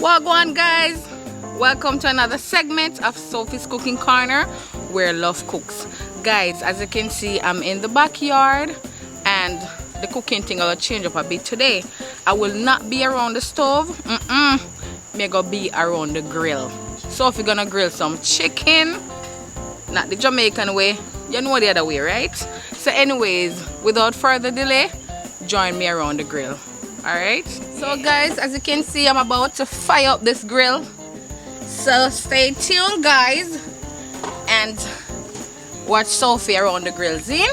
Wagwan guys, welcome to another segment of Sophie's Cooking Corner where love cooks. Guys, as you can see, I'm in the backyard and the cooking thing will change up a bit today. I will not be around the stove. Me gonna be around the grill. Sophie gonna grill some chicken, not the Jamaican way, you know the other way, right? So anyways, without further delay, join me around the grill. Alright, so guys, as you can see, I'm about to fire up this grill, so stay tuned guys and watch Sophie around the grill. See?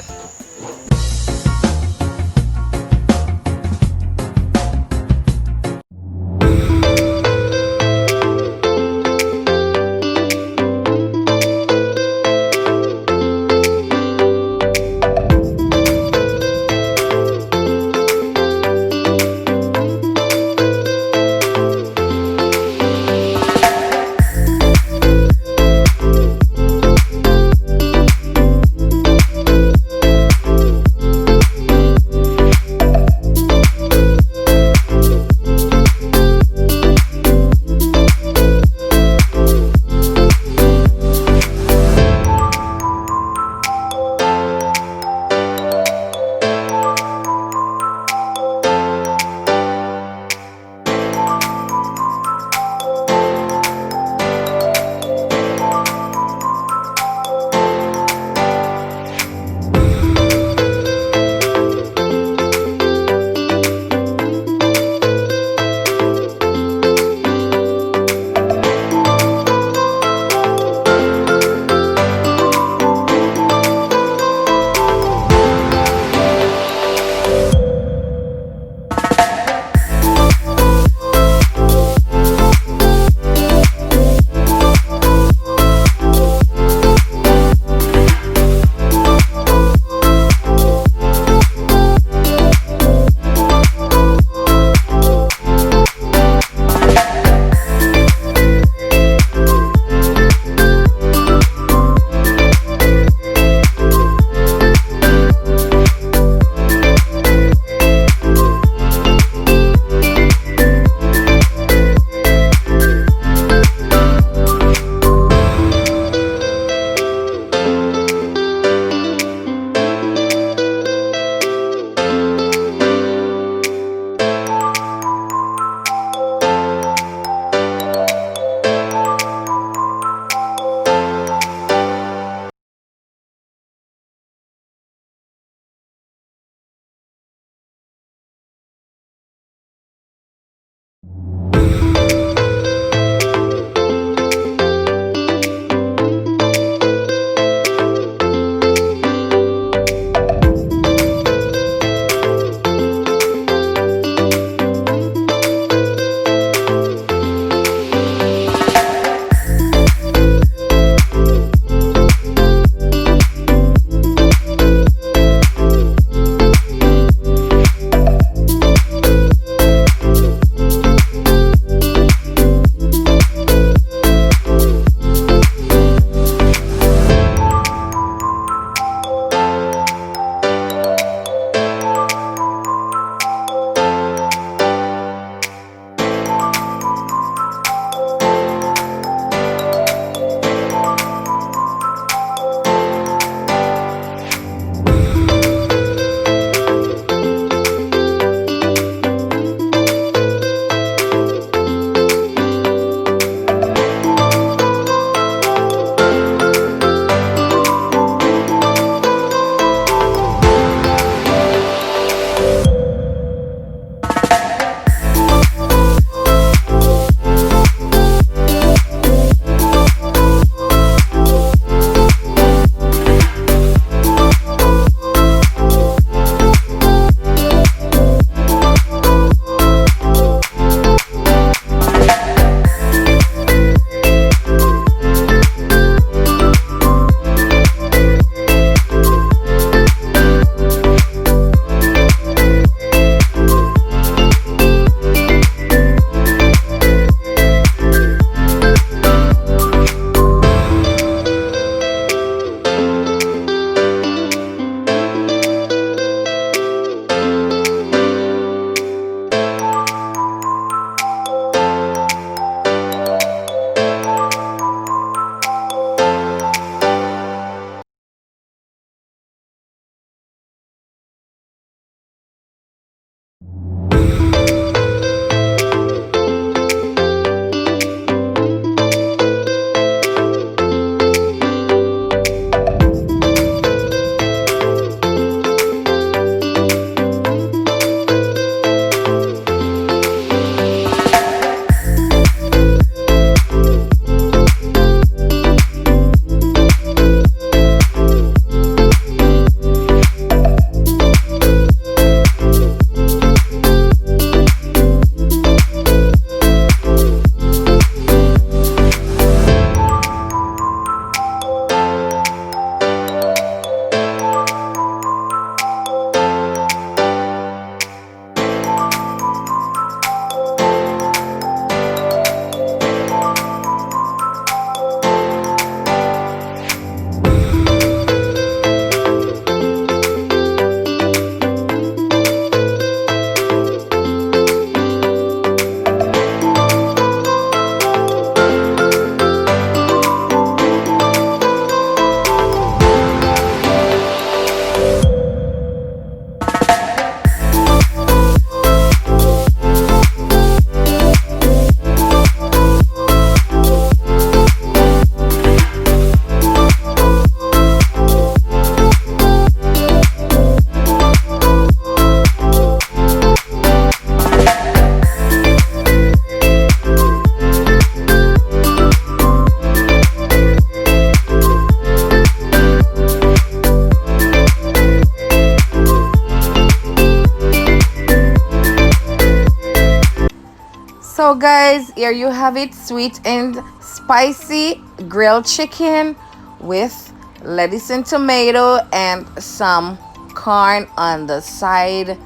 So guys, here you have it, sweet and spicy grilled chicken with lettuce and tomato and some corn on the side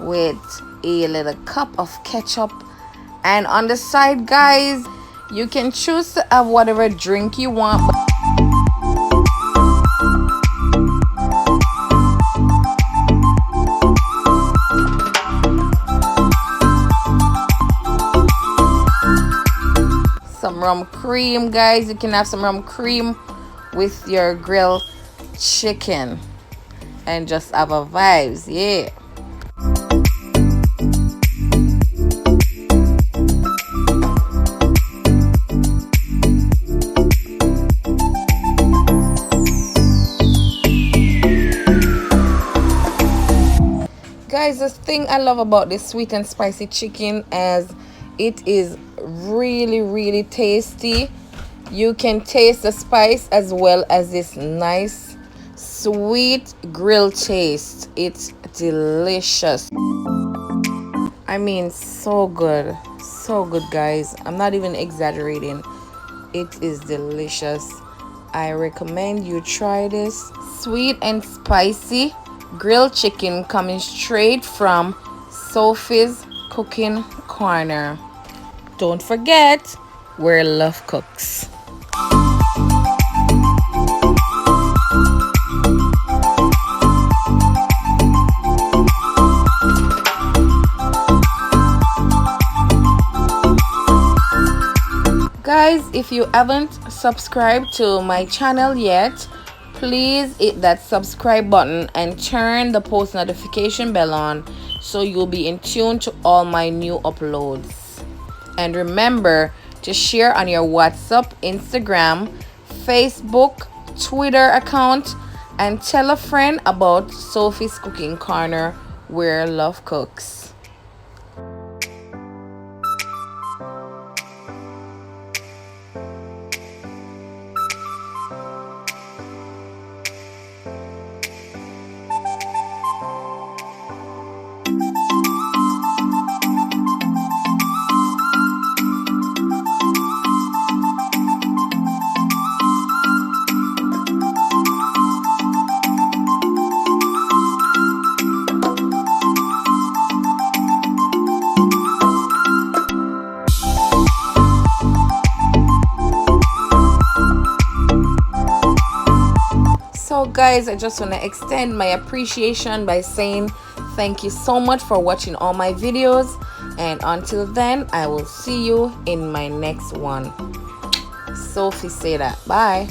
with a little cup of ketchup. And on the side, guys, you can choose to have whatever drink you want. Some rum cream, guys. You can have some rum cream with your grilled chicken and just have a vibes. Yeah. Guys, the thing I love about this sweet and spicy chicken is it is really tasty. You can taste the spice as well as this nice sweet grilled taste. It's delicious. I mean, so good guys. I'm not even exaggerating. It is delicious. I recommend you try this sweet and spicy grilled chicken coming straight from Sophie's Cooking Corner. Don't forget, we're Love Cooks. Guys, if you haven't subscribed to my channel yet, please hit that subscribe button and turn the post notification bell on so you'll be in tune to all my new uploads. And remember to share on your WhatsApp, Instagram, Facebook, Twitter account, and tell a friend about Sophie's Cooking Corner, where Love Cooks. So guys, I just want to extend my appreciation by saying thank you so much for watching all my videos, and until then I will see you in my next one. Sophie say that. Bye.